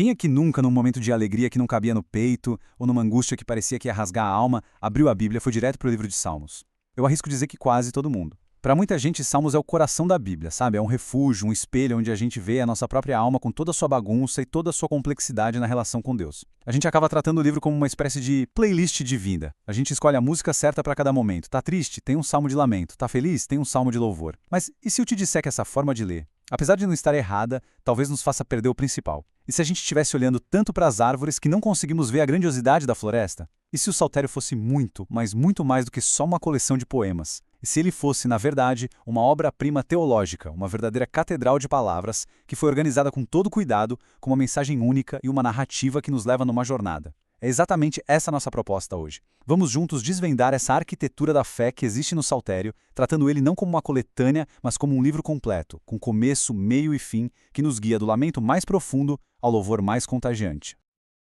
Quem aqui nunca, num momento de alegria que não cabia no peito, ou numa angústia que parecia que ia rasgar a alma, abriu a Bíblia e foi direto para o livro de Salmos? Eu arrisco dizer que quase todo mundo. Para muita gente, Salmos é o coração da Bíblia, sabe? É um refúgio, um espelho onde a gente vê a nossa própria alma com toda a sua bagunça e toda a sua complexidade na relação com Deus. A gente acaba tratando o livro como uma espécie de playlist de vida. A gente escolhe a música certa para cada momento. Tá triste? Tem um salmo de lamento. Tá feliz? Tem um salmo de louvor. Mas e se eu te disser que essa forma de ler, apesar de não estar errada, talvez nos faça perder o principal? E se a gente estivesse olhando tanto para as árvores que não conseguimos ver a grandiosidade da floresta? E se o Saltério fosse muito, mas muito mais do que só uma coleção de poemas? E se ele fosse, na verdade, uma obra-prima teológica, uma verdadeira catedral de palavras, que foi organizada com todo cuidado, com uma mensagem única e uma narrativa que nos leva numa jornada? É exatamente essa a nossa proposta hoje. Vamos juntos desvendar essa arquitetura da fé que existe no Saltério, tratando ele não como uma coletânea, mas como um livro completo, com começo, meio e fim, que nos guia do lamento mais profundo ao louvor mais contagiante.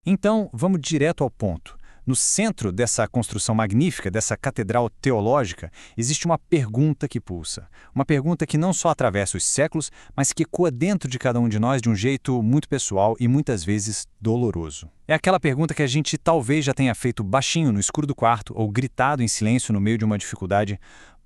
Então, vamos direto ao ponto. No centro dessa construção magnífica, dessa catedral teológica, existe uma pergunta que pulsa. Uma pergunta que não só atravessa os séculos, mas que ecoa dentro de cada um de nós de um jeito muito pessoal e muitas vezes doloroso. É aquela pergunta que a gente talvez já tenha feito baixinho no escuro do quarto ou gritado em silêncio no meio de uma dificuldade.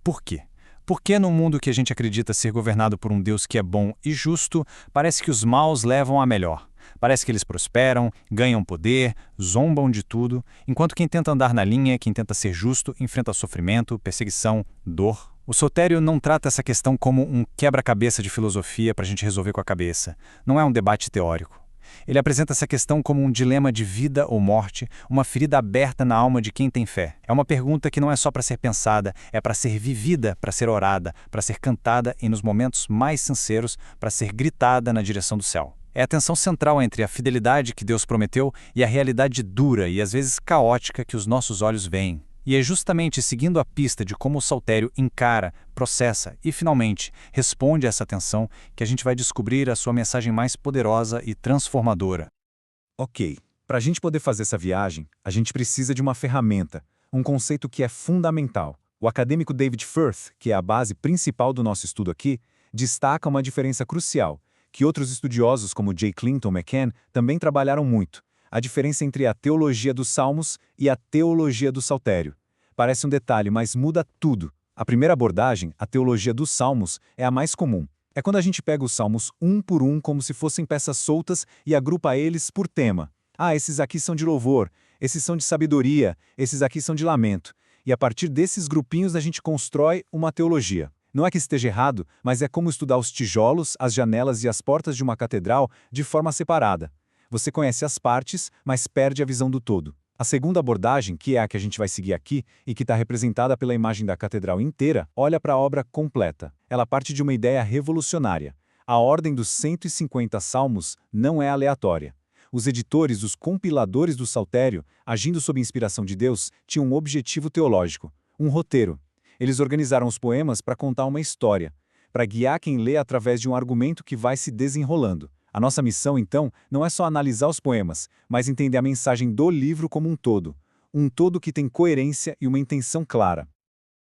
Por quê? Por que no mundo que a gente acredita ser governado por um Deus que é bom e justo, parece que os maus levam a melhor? Parece que eles prosperam, ganham poder, zombam de tudo, enquanto quem tenta andar na linha, quem tenta ser justo, enfrenta sofrimento, perseguição, dor. O Sotério não trata essa questão como um quebra-cabeça de filosofia para a gente resolver com a cabeça. Não é um debate teórico. Ele apresenta essa questão como um dilema de vida ou morte, uma ferida aberta na alma de quem tem fé. É uma pergunta que não é só para ser pensada, é para ser vivida, para ser orada, para ser cantada e nos momentos mais sinceros, para ser gritada na direção do céu. É a tensão central entre a fidelidade que Deus prometeu e a realidade dura e às vezes caótica que os nossos olhos veem. E é justamente seguindo a pista de como o Saltério encara, processa e, finalmente, responde a essa tensão que a gente vai descobrir a sua mensagem mais poderosa e transformadora. Ok, para a gente poder fazer essa viagem, a gente precisa de uma ferramenta, um conceito que é fundamental. O acadêmico David Firth, que é a base principal do nosso estudo aqui, destaca uma diferença crucial, que outros estudiosos como J. Clinton McCann também trabalharam muito: a diferença entre a teologia dos Salmos e a teologia do Saltério. Parece um detalhe, mas muda tudo. A primeira abordagem, a teologia dos Salmos, é a mais comum. É quando a gente pega os Salmos um por um como se fossem peças soltas e agrupa eles por tema. Ah, esses aqui são de louvor, esses são de sabedoria, esses aqui são de lamento. E a partir desses grupinhos a gente constrói uma teologia. Não é que esteja errado, mas é como estudar os tijolos, as janelas e as portas de uma catedral de forma separada. Você conhece as partes, mas perde a visão do todo. A segunda abordagem, que é a que a gente vai seguir aqui, e que está representada pela imagem da catedral inteira, olha para a obra completa. Ela parte de uma ideia revolucionária. A ordem dos 150 salmos não é aleatória. Os editores, os compiladores do Saltério, agindo sob inspiração de Deus, tinham um objetivo teológico, um roteiro. Eles organizaram os poemas para contar uma história, para guiar quem lê através de um argumento que vai se desenrolando. A nossa missão, então, não é só analisar os poemas, mas entender a mensagem do livro como um todo que tem coerência e uma intenção clara.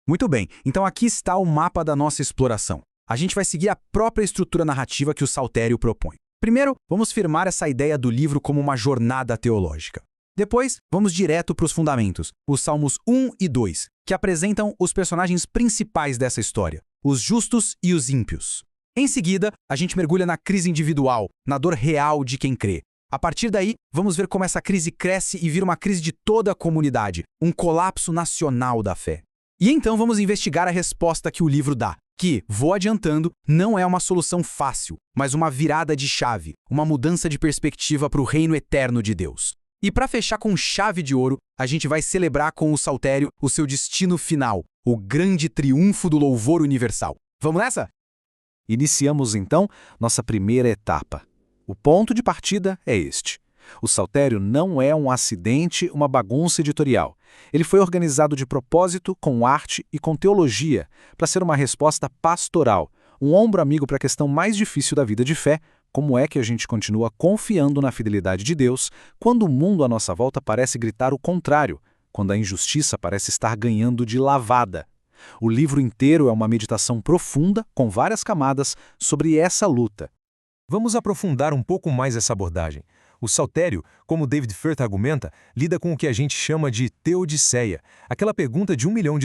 Muito bem, então aqui está o mapa da nossa exploração. A gente vai seguir a própria estrutura narrativa que o Saltério propõe. Primeiro, vamos firmar essa ideia do livro como uma jornada teológica. Depois, vamos direto para os fundamentos, os Salmos 1 e 2, que apresentam os personagens principais dessa história, os justos e os ímpios. Em seguida, a gente mergulha na crise individual, na dor real de quem crê. A partir daí, vamos ver como essa crise cresce e vira uma crise de toda a comunidade, um colapso nacional da fé. E então vamos investigar a resposta que o livro dá, que, vou adiantando, não é uma solução fácil, mas uma virada de chave, uma mudança de perspectiva para o reino eterno de Deus. E para fechar com chave de ouro, a gente vai celebrar com o Saltério o seu destino final, o grande triunfo do louvor universal. Vamos nessa? Iniciamos, então, nossa primeira etapa. O ponto de partida é este. O Saltério não é um acidente, uma bagunça editorial. Ele foi organizado de propósito, com arte e com teologia, para ser uma resposta pastoral, um ombro amigo para a questão mais difícil da vida de fé: como é que a gente continua confiando na fidelidade de Deus quando o mundo à nossa volta parece gritar o contrário, quando a injustiça parece estar ganhando de lavada? O livro inteiro é uma meditação profunda, com várias camadas, sobre essa luta. Vamos aprofundar um pouco mais essa abordagem. O saltério, como David Firth argumenta, lida com o que a gente chama de teodiceia, aquela pergunta de $1 milhão.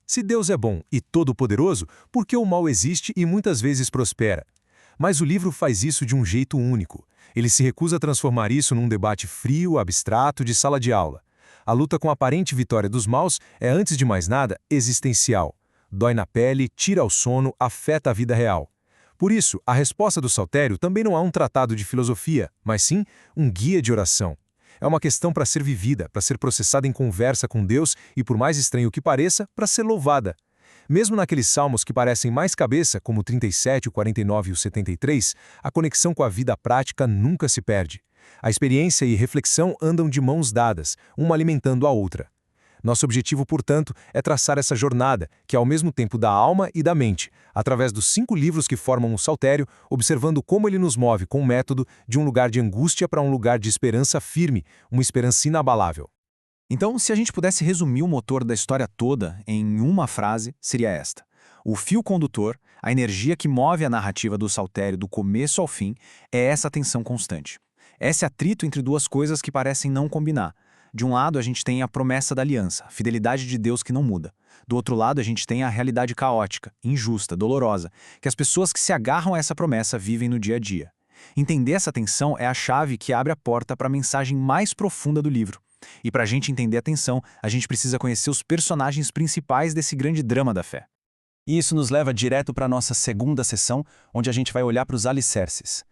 Se Deus é bom e todo-poderoso, por que o mal existe e muitas vezes prospera? Mas o livro faz isso de um jeito único. Ele se recusa a transformar isso num debate frio, abstrato, de sala de aula. A luta com a aparente vitória dos maus é, antes de mais nada, existencial. Dói na pele, tira o sono, afeta a vida real. Por isso, a resposta do saltério também não é um tratado de filosofia, mas sim um guia de oração. É uma questão para ser vivida, para ser processada em conversa com Deus e, por mais estranho que pareça, para ser louvada. Mesmo naqueles salmos que parecem mais cabeça, como o 37, o 49 e o 73, a conexão com a vida prática nunca se perde. A experiência e reflexão andam de mãos dadas, uma alimentando a outra. Nosso objetivo, portanto, é traçar essa jornada, que é ao mesmo tempo da alma e da mente, através dos 5 livros que formam o saltério, observando como ele nos move com o método de um lugar de angústia para um lugar de esperança firme, uma esperança inabalável. Então, se a gente pudesse resumir o motor da história toda em uma frase, seria esta. O fio condutor, a energia que move a narrativa do saltério do começo ao fim, é essa tensão constante. Esse atrito entre duas coisas que parecem não combinar. De um lado, a gente tem a promessa da aliança, a fidelidade de Deus que não muda. Do outro lado, a gente tem a realidade caótica, injusta, dolorosa, que as pessoas que se agarram a essa promessa vivem no dia a dia. Entender essa tensão é a chave que abre a porta para a mensagem mais profunda do livro. E para a gente entender a tensão, a gente precisa conhecer os personagens principais desse grande drama da fé. E isso nos leva direto para a nossa segunda sessão, onde a gente vai olhar para os alicerces.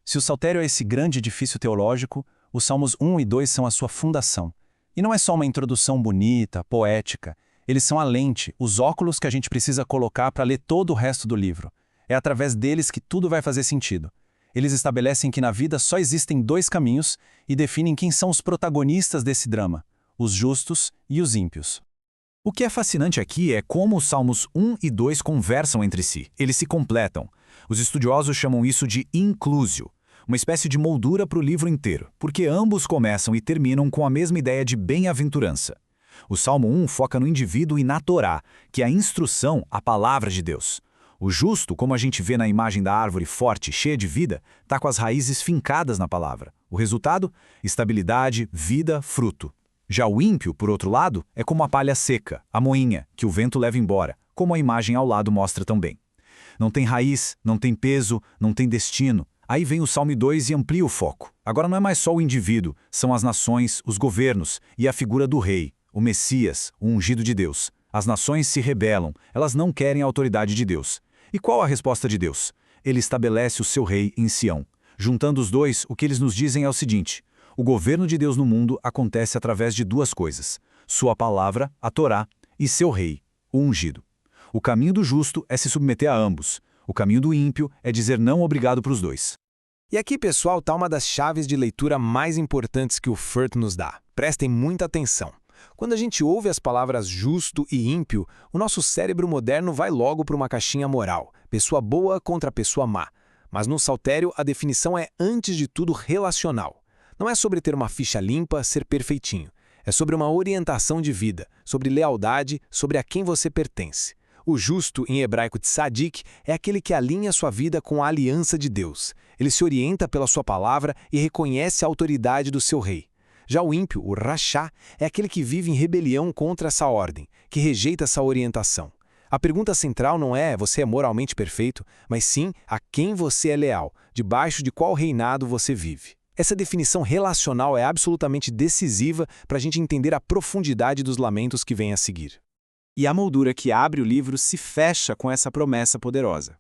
Se o saltério é esse grande edifício teológico, os Salmos 1 e 2 são a sua fundação. E não é só uma introdução bonita, poética. Eles são a lente, os óculos que a gente precisa colocar para ler todo o resto do livro. É através deles que tudo vai fazer sentido. Eles estabelecem que na vida só existem 2 caminhos e definem quem são os protagonistas desse drama, os justos e os ímpios. O que é fascinante aqui é como os Salmos 1 e 2 conversam entre si. Eles se completam. Os estudiosos chamam isso de inclusio, uma espécie de moldura para o livro inteiro, porque ambos começam e terminam com a mesma ideia de bem-aventurança. O Salmo 1 foca no indivíduo e na Torá, que é a instrução, a palavra de Deus. O justo, como a gente vê na imagem da árvore forte, cheia de vida, está com as raízes fincadas na palavra. O resultado? Estabilidade, vida, fruto. Já o ímpio, por outro lado, é como a palha seca, a moinha, que o vento leva embora, como a imagem ao lado mostra também. Não tem raiz, não tem peso, não tem destino. Aí vem o Salmo 2 e amplia o foco. Agora não é mais só o indivíduo, são as nações, os governos e a figura do rei, o Messias, o ungido de Deus. As nações se rebelam, elas não querem a autoridade de Deus. E qual a resposta de Deus? Ele estabelece o seu rei em Sião. Juntando os dois, o que eles nos dizem é o seguinte: o governo de Deus no mundo acontece através de 2 coisas: sua palavra, a Torá, e seu rei, o ungido. O caminho do justo é se submeter a ambos. O caminho do ímpio é dizer não obrigado para os 2. E aqui, pessoal, está uma das chaves de leitura mais importantes que o Firth nos dá. Prestem muita atenção. Quando a gente ouve as palavras justo e ímpio, o nosso cérebro moderno vai logo para uma caixinha moral, pessoa boa contra pessoa má. Mas no saltério, a definição é, antes de tudo, relacional. Não é sobre ter uma ficha limpa, ser perfeitinho. É sobre uma orientação de vida, sobre lealdade, sobre a quem você pertence. O justo, em hebraico tzadik, é aquele que alinha sua vida com a aliança de Deus. Ele se orienta pela sua palavra e reconhece a autoridade do seu rei. Já o ímpio, o rachá, é aquele que vive em rebelião contra essa ordem, que rejeita essa orientação. A pergunta central não é você é moralmente perfeito, mas sim a quem você é leal, debaixo de qual reinado você vive. Essa definição relacional é absolutamente decisiva para a gente entender a profundidade dos lamentos que vêm a seguir. E a moldura que abre o livro se fecha com essa promessa poderosa.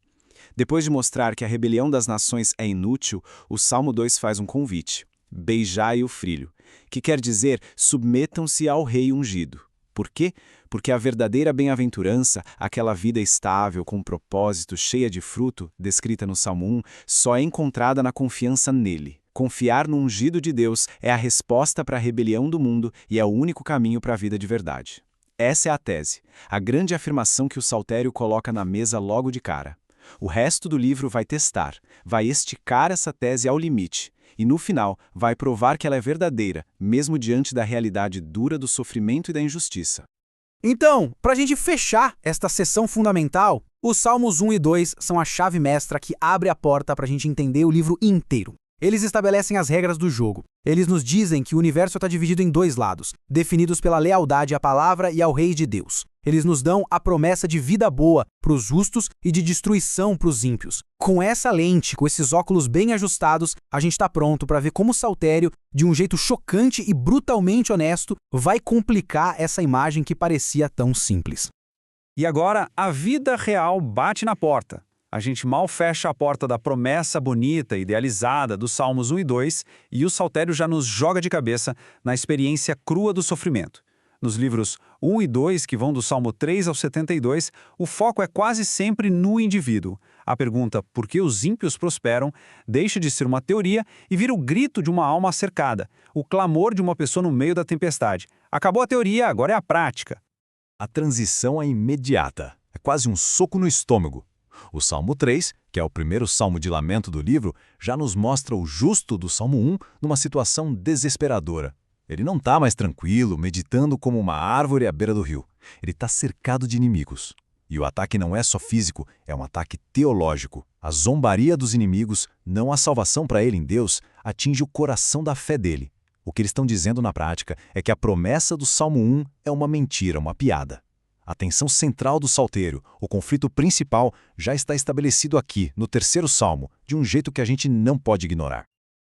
Depois de mostrar que a rebelião das nações é inútil, o Salmo 2 faz um convite: beijai o filho, que quer dizer submetam-se ao rei ungido. Por quê? Porque a verdadeira bem-aventurança, aquela vida estável, com propósito, cheia de fruto, descrita no Salmo 1, só é encontrada na confiança nele. Confiar no ungido de Deus é a resposta para a rebelião do mundo e é o único caminho para a vida de verdade. Essa é a tese, a grande afirmação que o saltério coloca na mesa logo de cara. O resto do livro vai testar, vai esticar essa tese ao limite, e no final vai provar que ela é verdadeira, mesmo diante da realidade dura do sofrimento e da injustiça. Então, para a gente fechar esta sessão fundamental, os Salmos 1 e 2 são a chave mestra que abre a porta para a gente entender o livro inteiro. Eles estabelecem as regras do jogo. Eles nos dizem que o universo está dividido em dois lados, definidos pela lealdade à palavra e ao Rei de Deus. Eles nos dão a promessa de vida boa para os justos e de destruição para os ímpios. Com essa lente, com esses óculos bem ajustados, a gente está pronto para ver como o Saltério, de um jeito chocante e brutalmente honesto, vai complicar essa imagem que parecia tão simples. E agora, a vida real bate na porta. A gente mal fecha a porta da promessa bonita, idealizada dos Salmos 1 e 2 e o Saltério já nos joga de cabeça na experiência crua do sofrimento. Nos livros 1 e 2, que vão do Salmo 3 ao 72, o foco é quase sempre no indivíduo. A pergunta por que os ímpios prosperam deixa de ser uma teoria e vira o grito de uma alma cercada, o clamor de uma pessoa no meio da tempestade. Acabou a teoria, agora é a prática. A transição é imediata, é quase um soco no estômago. O Salmo 3, que é o primeiro salmo de lamento do livro, já nos mostra o justo do Salmo 1 numa situação desesperadora. Ele não está mais tranquilo, meditando como uma árvore à beira do rio. Ele está cercado de inimigos. E o ataque não é só físico, é um ataque teológico. A zombaria dos inimigos, não a salvação para ele em Deus, atinge o coração da fé dele. O que eles estão dizendo na prática é que a promessa do Salmo 1 é uma mentira, uma piada. A tensão central do saltério, o conflito principal, já está estabelecido aqui, no terceiro salmo, de um jeito que a gente não pode ignorar.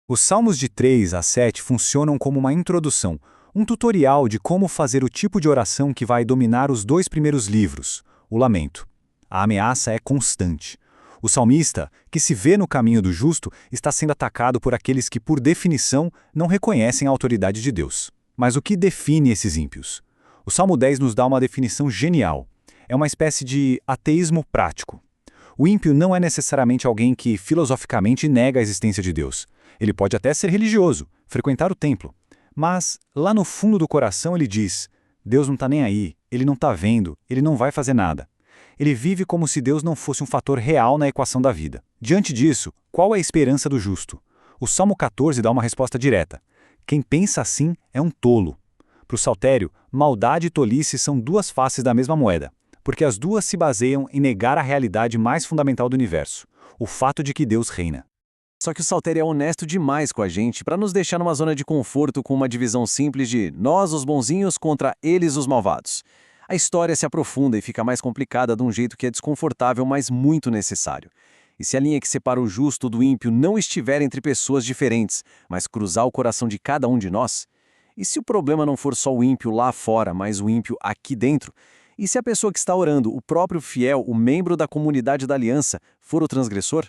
Os salmos de 3 a 7 funcionam como uma introdução, um tutorial de como fazer o tipo de oração que vai dominar os dois primeiros livros, o lamento. A ameaça é constante. O salmista, que se vê no caminho do justo, está sendo atacado por aqueles que, por definição, não reconhecem a autoridade de Deus. Mas o que define esses ímpios? O Salmo 10 nos dá uma definição genial. É uma espécie de ateísmo prático. O ímpio não é necessariamente alguém que filosoficamente nega a existência de Deus. Ele pode até ser religioso, frequentar o templo. Mas, lá no fundo do coração, ele diz: Deus não está nem aí, ele não está vendo, ele não vai fazer nada. Ele vive como se Deus não fosse um fator real na equação da vida. Diante disso, qual é a esperança do justo? O Salmo 14 dá uma resposta direta. Quem pensa assim é um tolo. Para o saltério, maldade e tolice são duas faces da mesma moeda, porque as duas se baseiam em negar a realidade mais fundamental do universo, o fato de que Deus reina. Só que o saltério é honesto demais com a gente para nos deixar numa zona de conforto com uma divisão simples de nós os bonzinhos contra eles os malvados. A história se aprofunda e fica mais complicada de um jeito que é desconfortável, mas muito necessário. E se a linha que separa o justo do ímpio não estiver entre pessoas diferentes, mas cruzar o coração de cada um de nós? E se o problema não for só o ímpio lá fora, mas o ímpio aqui dentro? E se a pessoa que está orando, o próprio fiel, o membro da comunidade da aliança, for o transgressor?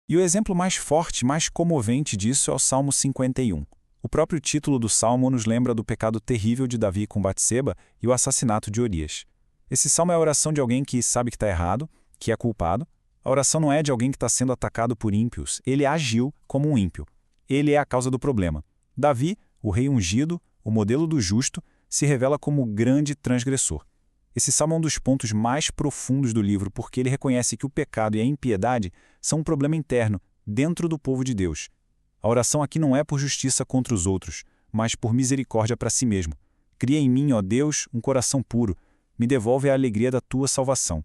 E o exemplo mais forte, mais comovente disso é o Salmo 51. O próprio título do Salmo nos lembra do pecado terrível de Davi com Batseba e o assassinato de Urias. Esse salmo é a oração de alguém que sabe que está errado, que é culpado. A oração não é de alguém que está sendo atacado por ímpios. Ele agiu como um ímpio. Ele é a causa do problema. Davi, o rei ungido, o modelo do justo, se revela como o grande transgressor. Esse salmo é um dos pontos mais profundos do livro porque ele reconhece que o pecado e a impiedade são um problema interno, dentro do povo de Deus. A oração aqui não é por justiça contra os outros, mas por misericórdia para si mesmo. Cria em mim, ó Deus, um coração puro. Me devolve a alegria da tua salvação.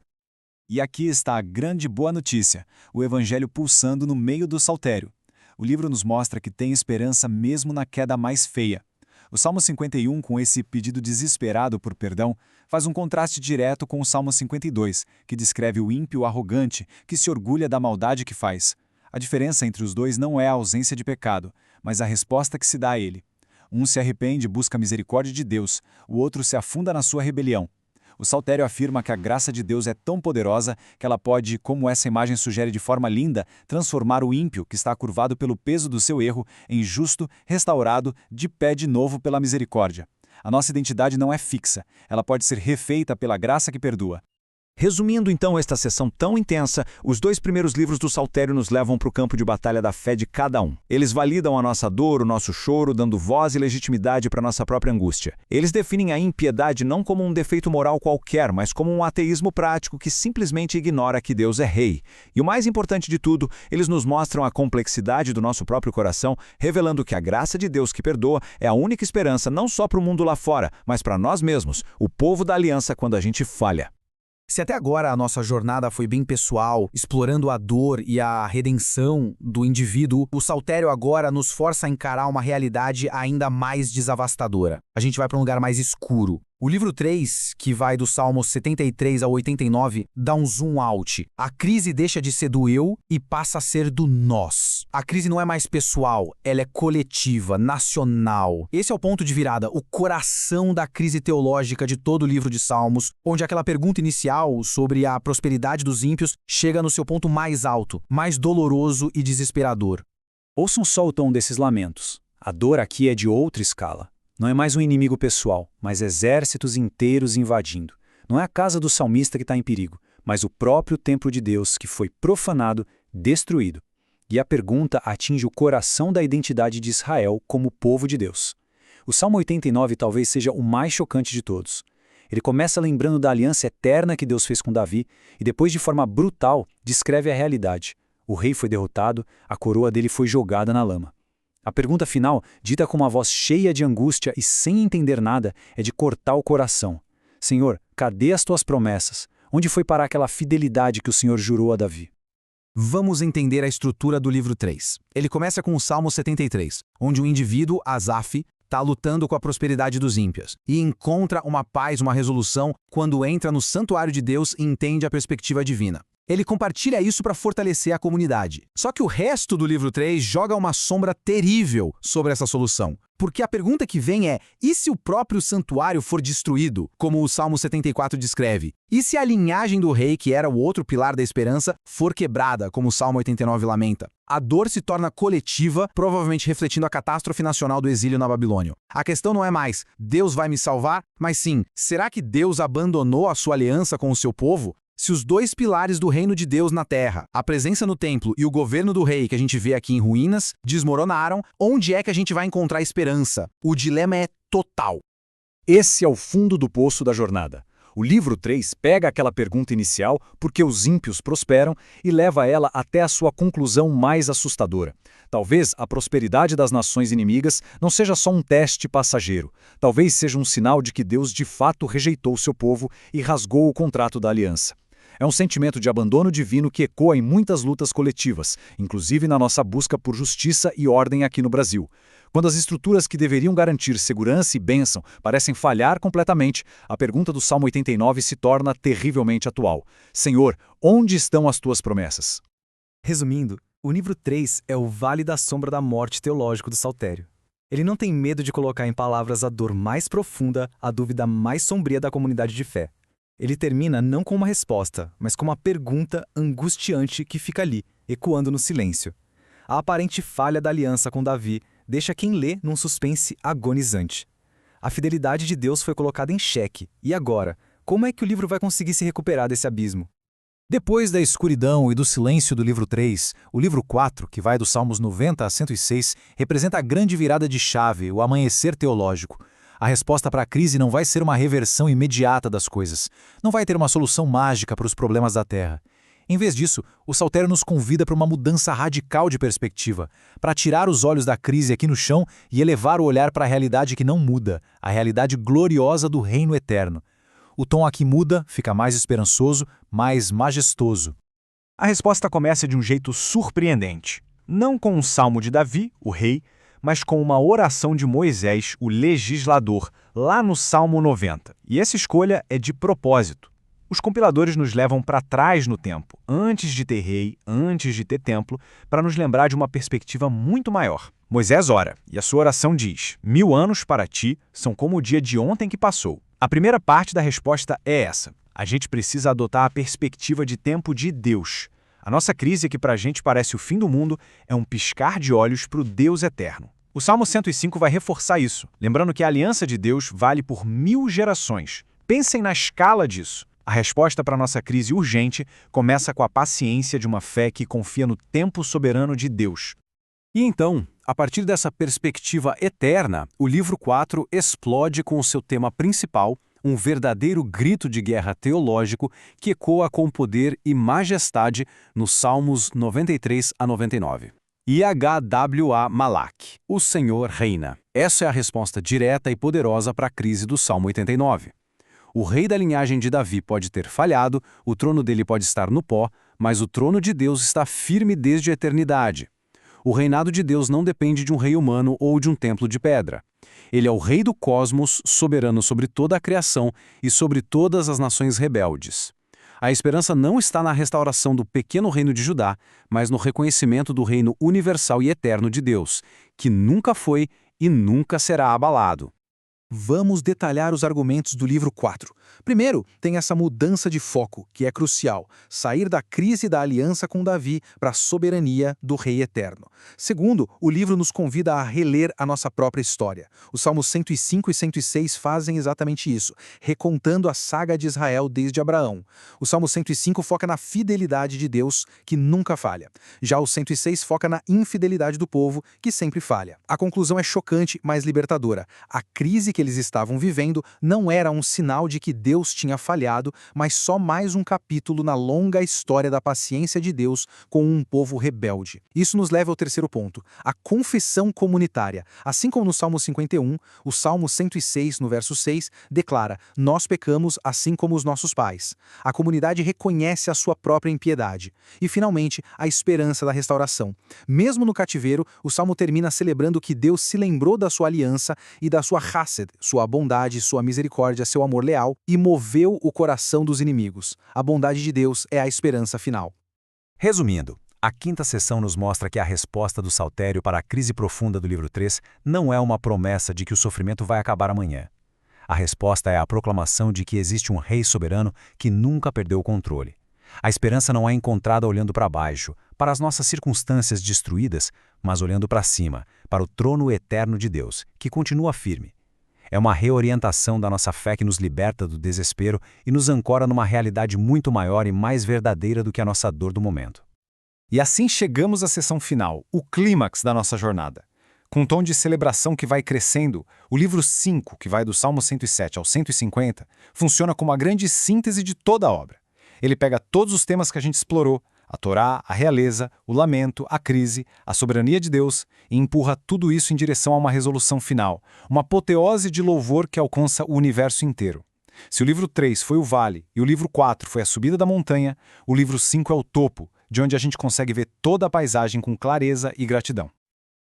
E aqui está a grande boa notícia, o evangelho pulsando no meio do saltério. O livro nos mostra que tem esperança mesmo na queda mais feia. O Salmo 51, com esse pedido desesperado por perdão, faz um contraste direto com o Salmo 52, que descreve o ímpio arrogante que se orgulha da maldade que faz. A diferença entre os dois não é a ausência de pecado, mas a resposta que se dá a ele. Um se arrepende e busca a misericórdia de Deus, o outro se afunda na sua rebelião. O saltério afirma que a graça de Deus é tão poderosa que ela pode, como essa imagem sugere de forma linda, transformar o ímpio, que está curvado pelo peso do seu erro, em justo, restaurado, de pé de novo pela misericórdia. A nossa identidade não é fixa, ela pode ser refeita pela graça que perdoa. Resumindo então esta sessão tão intensa, os dois primeiros livros do Saltério nos levam para o campo de batalha da fé de cada um. Eles validam a nossa dor, o nosso choro, dando voz e legitimidade para a nossa própria angústia. Eles definem a impiedade não como um defeito moral qualquer, mas como um ateísmo prático que simplesmente ignora que Deus é rei. E o mais importante de tudo, eles nos mostram a complexidade do nosso próprio coração, revelando que a graça de Deus que perdoa é a única esperança não só para o mundo lá fora, mas para nós mesmos, o povo da aliança, quando a gente falha. Se até agora a nossa jornada foi bem pessoal, explorando a dor e a redenção do indivíduo, o Saltério agora nos força a encarar uma realidade ainda mais desavastadora. A gente vai para um lugar mais escuro. O livro 3, que vai do Salmo 73 ao 89, dá um zoom out. A crise deixa de ser do eu e passa a ser do nós. A crise não é mais pessoal, ela é coletiva, nacional. Esse é o ponto de virada, o coração da crise teológica de todo o livro de Salmos, onde aquela pergunta inicial sobre a prosperidade dos ímpios chega no seu ponto mais alto, mais doloroso e desesperador. Ouçam só o tom desses lamentos. A dor aqui é de outra escala. Não é mais um inimigo pessoal, mas exércitos inteiros invadindo. Não é a casa do salmista que está em perigo, mas o próprio templo de Deus que foi profanado, destruído. E a pergunta atinge o coração da identidade de Israel como povo de Deus. O Salmo 89 talvez seja o mais chocante de todos. Ele começa lembrando da aliança eterna que Deus fez com Davi e depois, de forma brutal, descreve a realidade. O rei foi derrotado, a coroa dele foi jogada na lama. A pergunta final, dita com uma voz cheia de angústia e sem entender nada, é de cortar o coração. Senhor, cadê as tuas promessas? Onde foi parar aquela fidelidade que o Senhor jurou a Davi? Vamos entender a estrutura do livro 3. Ele começa com o Salmo 73, onde o indivíduo, Asaf, está lutando com a prosperidade dos ímpios e encontra uma paz, uma resolução quando entra no santuário de Deus e entende a perspectiva divina. Ele compartilha isso para fortalecer a comunidade. Só que o resto do livro 3 joga uma sombra terrível sobre essa solução. Porque a pergunta que vem é, e se o próprio santuário for destruído, como o Salmo 74 descreve? E se a linhagem do rei, que era o outro pilar da esperança, for quebrada, como o Salmo 89 lamenta? A dor se torna coletiva, provavelmente refletindo a catástrofe nacional do exílio na Babilônia. A questão não é mais, Deus vai me salvar? Mas sim, será que Deus abandonou a sua aliança com o seu povo? Se os dois pilares do reino de Deus na terra, a presença no templo e o governo do rei que a gente vê aqui em ruínas, desmoronaram, onde é que a gente vai encontrar esperança? O dilema é total. Esse é o fundo do poço da jornada. O livro 3 pega aquela pergunta inicial, porque os ímpios prosperam, e leva ela até a sua conclusão mais assustadora. Talvez a prosperidade das nações inimigas não seja só um teste passageiro. Talvez seja um sinal de que Deus de fato rejeitou seu povo e rasgou o contrato da aliança. É um sentimento de abandono divino que ecoa em muitas lutas coletivas, inclusive na nossa busca por justiça e ordem aqui no Brasil. Quando as estruturas que deveriam garantir segurança e bênção parecem falhar completamente, a pergunta do Salmo 89 se torna terrivelmente atual. Senhor, onde estão as tuas promessas? Resumindo, o livro 3 é o vale da sombra da morte teológico do Saltério. Ele não tem medo de colocar em palavras a dor mais profunda, a dúvida mais sombria da comunidade de fé. Ele termina não com uma resposta, mas com uma pergunta angustiante que fica ali, ecoando no silêncio. A aparente falha da aliança com Davi deixa quem lê num suspense agonizante. A fidelidade de Deus foi colocada em xeque. E agora, como é que o livro vai conseguir se recuperar desse abismo? Depois da escuridão e do silêncio do livro 3, o livro 4, que vai dos Salmos 90 a 106, representa a grande virada de chave, o amanhecer teológico. A resposta para a crise não vai ser uma reversão imediata das coisas. Não vai ter uma solução mágica para os problemas da Terra. Em vez disso, o Saltério nos convida para uma mudança radical de perspectiva, para tirar os olhos da crise aqui no chão e elevar o olhar para a realidade que não muda, a realidade gloriosa do reino eterno. O tom aqui muda, fica mais esperançoso, mais majestoso. A resposta começa de um jeito surpreendente. Não com um salmo de Davi, o rei, mas com uma oração de Moisés, o legislador, lá no Salmo 90. E essa escolha é de propósito. Os compiladores nos levam para trás no tempo, antes de ter rei, antes de ter templo, para nos lembrar de uma perspectiva muito maior. Moisés ora, e a sua oração diz: 1000 anos para ti são como o dia de ontem que passou. A primeira parte da resposta é essa. A gente precisa adotar a perspectiva de tempo de Deus. A nossa crise, que para a gente parece o fim do mundo, é um piscar de olhos para o Deus eterno. O Salmo 105 vai reforçar isso, lembrando que a aliança de Deus vale por 1000 gerações. Pensem na escala disso. A resposta para a nossa crise urgente começa com a paciência de uma fé que confia no tempo soberano de Deus. E então, a partir dessa perspectiva eterna, o livro 4 explode com o seu tema principal, um verdadeiro grito de guerra teológico que ecoa com poder e majestade nos Salmos 93 a 99. YHWH Malak, o Senhor reina. Essa é a resposta direta e poderosa para a crise do Salmo 89. O rei da linhagem de Davi pode ter falhado, o trono dele pode estar no pó, mas o trono de Deus está firme desde a eternidade. O reinado de Deus não depende de um rei humano ou de um templo de pedra. Ele é o rei do cosmos, soberano sobre toda a criação e sobre todas as nações rebeldes. A esperança não está na restauração do pequeno reino de Judá, mas no reconhecimento do reino universal e eterno de Deus, que nunca foi e nunca será abalado. Vamos detalhar os argumentos do livro 4. Primeiro, tem essa mudança de foco, que é crucial, sair da crise da aliança com Davi para a soberania do Rei Eterno. Segundo, o livro nos convida a reler a nossa própria história. Os Salmos 105 e 106 fazem exatamente isso, recontando a saga de Israel desde Abraão. O Salmo 105 foca na fidelidade de Deus, que nunca falha. Já o 106 foca na infidelidade do povo, que sempre falha. A conclusão é chocante, mas libertadora. A crise que eles estavam vivendo não era um sinal de que Deus tinha falhado, mas só mais um capítulo na longa história da paciência de Deus com um povo rebelde. Isso nos leva ao terceiro ponto, a confissão comunitária. Assim como no Salmo 51, o Salmo 106, no verso 6, declara: "Nós pecamos assim como os nossos pais." A comunidade reconhece a sua própria impiedade. E, finalmente, a esperança da restauração. Mesmo no cativeiro, o Salmo termina celebrando que Deus se lembrou da sua aliança e da sua Hassed, sua bondade, sua misericórdia, seu amor leal, e moveu o coração dos inimigos. A bondade de Deus é a esperança final. Resumindo, a quinta sessão nos mostra que a resposta do Saltério para a crise profunda do livro 3 não é uma promessa de que o sofrimento vai acabar amanhã. A resposta é a proclamação de que existe um rei soberano que nunca perdeu o controle. A esperança não é encontrada olhando para baixo, para as nossas circunstâncias destruídas, mas olhando para cima, para o trono eterno de Deus, que continua firme. É uma reorientação da nossa fé que nos liberta do desespero e nos ancora numa realidade muito maior e mais verdadeira do que a nossa dor do momento. E assim chegamos à sessão final, o clímax da nossa jornada. Com um tom de celebração que vai crescendo, o livro 5, que vai do Salmo 107 ao 150, funciona como a grande síntese de toda a obra. Ele pega todos os temas que a gente explorou, a Torá, a realeza, o lamento, a crise, a soberania de Deus, e empurra tudo isso em direção a uma resolução final, uma apoteose de louvor que alcança o universo inteiro. Se o livro 3 foi o vale e o livro 4 foi a subida da montanha, o livro 5 é o topo, de onde a gente consegue ver toda a paisagem com clareza e gratidão.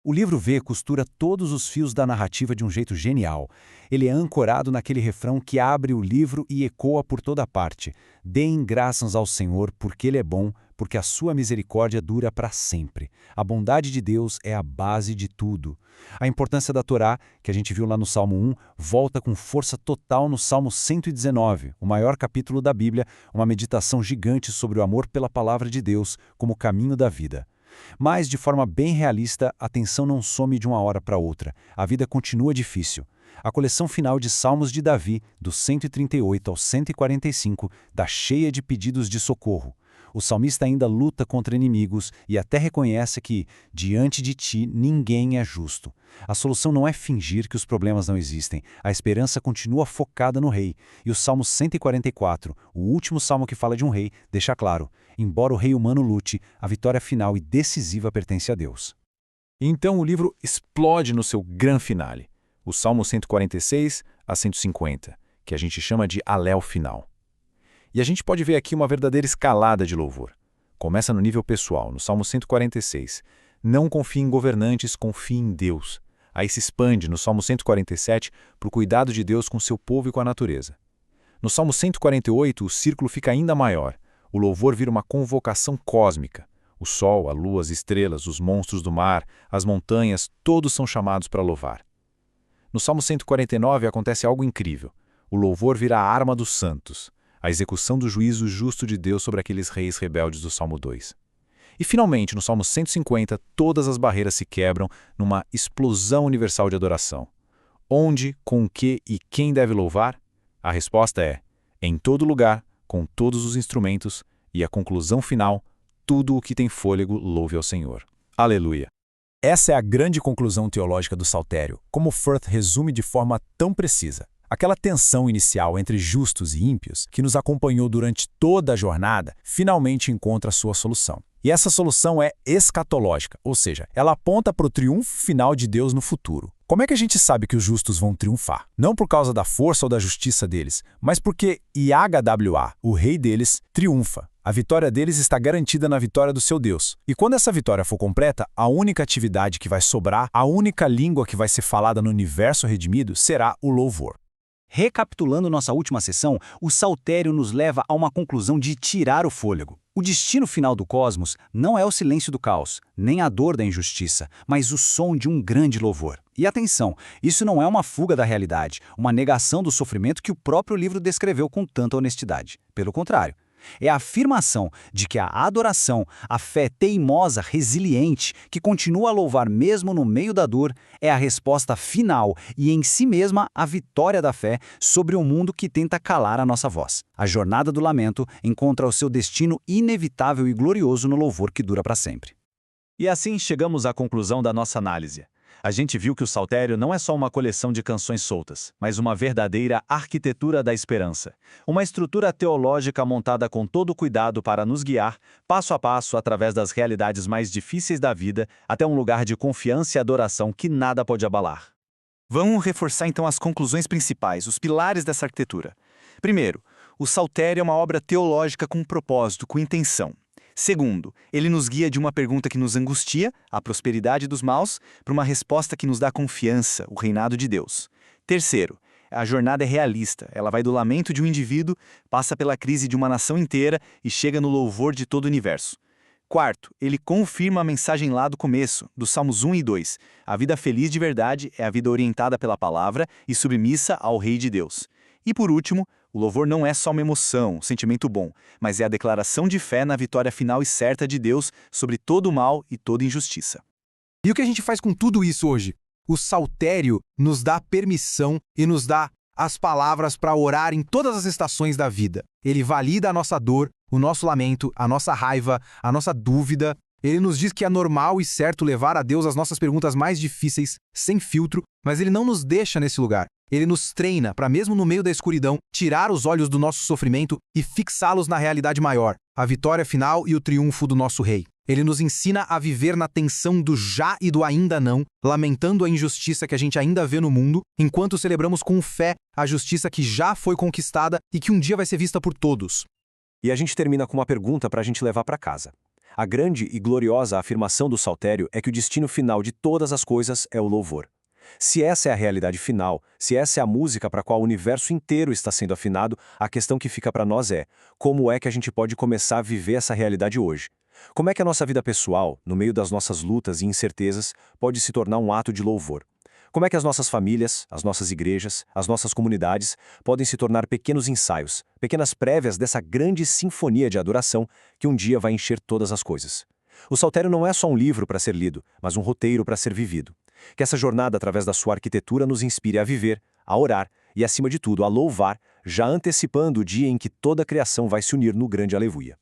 O livro V costura todos os fios da narrativa de um jeito genial. Ele é ancorado naquele refrão que abre o livro e ecoa por toda parte. Deem graças ao Senhor, porque Ele é bom, porque a sua misericórdia dura para sempre. A bondade de Deus é a base de tudo. A importância da Torá, que a gente viu lá no Salmo 1, volta com força total no Salmo 119, o maior capítulo da Bíblia, uma meditação gigante sobre o amor pela palavra de Deus como caminho da vida. Mas, de forma bem realista, a tensão não some de uma hora para outra. A vida continua difícil. A coleção final de Salmos de Davi, do 138 ao 145, dá cheia de pedidos de socorro. O salmista ainda luta contra inimigos e até reconhece que, diante de ti, ninguém é justo. A solução não é fingir que os problemas não existem. A esperança continua focada no rei. E o Salmo 144, o último salmo que fala de um rei, deixa claro: embora o rei humano lute, a vitória final e decisiva pertence a Deus. Então o livro explode no seu gran finale, o Salmo 146 a 150, que a gente chama de Alel final. E a gente pode ver aqui uma verdadeira escalada de louvor. Começa no nível pessoal, no Salmo 146. Não confie em governantes, confie em Deus. Aí se expande no Salmo 147 para o cuidado de Deus com seu povo e com a natureza. No Salmo 148, o círculo fica ainda maior. O louvor vira uma convocação cósmica. O sol, a lua, as estrelas, os monstros do mar, as montanhas, todos são chamados para louvar. No Salmo 149 acontece algo incrível. O louvor vira a arma dos santos, a execução do juízo justo de Deus sobre aqueles reis rebeldes do Salmo 2. E, finalmente, no Salmo 150, todas as barreiras se quebram numa explosão universal de adoração. Onde, com o que e quem deve louvar? A resposta é: em todo lugar, com todos os instrumentos, e a conclusão final: tudo o que tem fôlego louve ao Senhor. Aleluia! Essa é a grande conclusão teológica do Saltério, como Firth resume de forma tão precisa. Aquela tensão inicial entre justos e ímpios, que nos acompanhou durante toda a jornada, finalmente encontra sua solução. E essa solução é escatológica, ou seja, ela aponta para o triunfo final de Deus no futuro. Como é que a gente sabe que os justos vão triunfar? Não por causa da força ou da justiça deles, mas porque Yahweh, o rei deles, triunfa. A vitória deles está garantida na vitória do seu Deus. E quando essa vitória for completa, a única atividade que vai sobrar, a única língua que vai ser falada no universo redimido será o louvor. Recapitulando nossa última sessão, o saltério nos leva a uma conclusão de tirar o fôlego. O destino final do cosmos não é o silêncio do caos, nem a dor da injustiça, mas o som de um grande louvor. E atenção, isso não é uma fuga da realidade, uma negação do sofrimento que o próprio livro descreveu com tanta honestidade. Pelo contrário, é a afirmação de que a adoração, a fé teimosa, resiliente, que continua a louvar mesmo no meio da dor, é a resposta final e em si mesma a vitória da fé sobre um mundo que tenta calar a nossa voz. A jornada do lamento encontra o seu destino inevitável e glorioso no louvor que dura para sempre. E assim chegamos à conclusão da nossa análise. A gente viu que o Saltério não é só uma coleção de canções soltas, mas uma verdadeira arquitetura da esperança. Uma estrutura teológica montada com todo o cuidado para nos guiar, passo a passo, através das realidades mais difíceis da vida, até um lugar de confiança e adoração que nada pode abalar. Vamos reforçar então as conclusões principais, os pilares dessa arquitetura. Primeiro, o Saltério é uma obra teológica com propósito, com intenção. Segundo, ele nos guia de uma pergunta que nos angustia, a prosperidade dos maus, para uma resposta que nos dá confiança, o reinado de Deus. Terceiro, a jornada é realista, ela vai do lamento de um indivíduo, passa pela crise de uma nação inteira e chega no louvor de todo o universo. Quarto, ele confirma a mensagem lá do começo, dos Salmos 1 e 2. A vida feliz de verdade é a vida orientada pela palavra e submissa ao Rei de Deus. E por último, o louvor não é só uma emoção, um sentimento bom, mas é a declaração de fé na vitória final e certa de Deus sobre todo o mal e toda injustiça. E o que a gente faz com tudo isso hoje? O saltério nos dá permissão e nos dá as palavras para orar em todas as estações da vida. Ele valida a nossa dor, o nosso lamento, a nossa raiva, a nossa dúvida. Ele nos diz que é normal e certo levar a Deus as nossas perguntas mais difíceis, sem filtro, mas ele não nos deixa nesse lugar. Ele nos treina para, mesmo no meio da escuridão, tirar os olhos do nosso sofrimento e fixá-los na realidade maior, a vitória final e o triunfo do nosso Rei. Ele nos ensina a viver na tensão do já e do ainda não, lamentando a injustiça que a gente ainda vê no mundo, enquanto celebramos com fé a justiça que já foi conquistada e que um dia vai ser vista por todos. E a gente termina com uma pergunta para a gente levar para casa. A grande e gloriosa afirmação do Saltério é que o destino final de todas as coisas é o louvor. Se essa é a realidade final, se essa é a música para a qual o universo inteiro está sendo afinado, a questão que fica para nós é: como é que a gente pode começar a viver essa realidade hoje? Como é que a nossa vida pessoal, no meio das nossas lutas e incertezas, pode se tornar um ato de louvor? Como é que as nossas famílias, as nossas igrejas, as nossas comunidades podem se tornar pequenos ensaios, pequenas prévias dessa grande sinfonia de adoração que um dia vai encher todas as coisas? O Saltério não é só um livro para ser lido, mas um roteiro para ser vivido. Que essa jornada, através da sua arquitetura, nos inspire a viver, a orar e, acima de tudo, a louvar, já antecipando o dia em que toda a criação vai se unir no grande aleluia.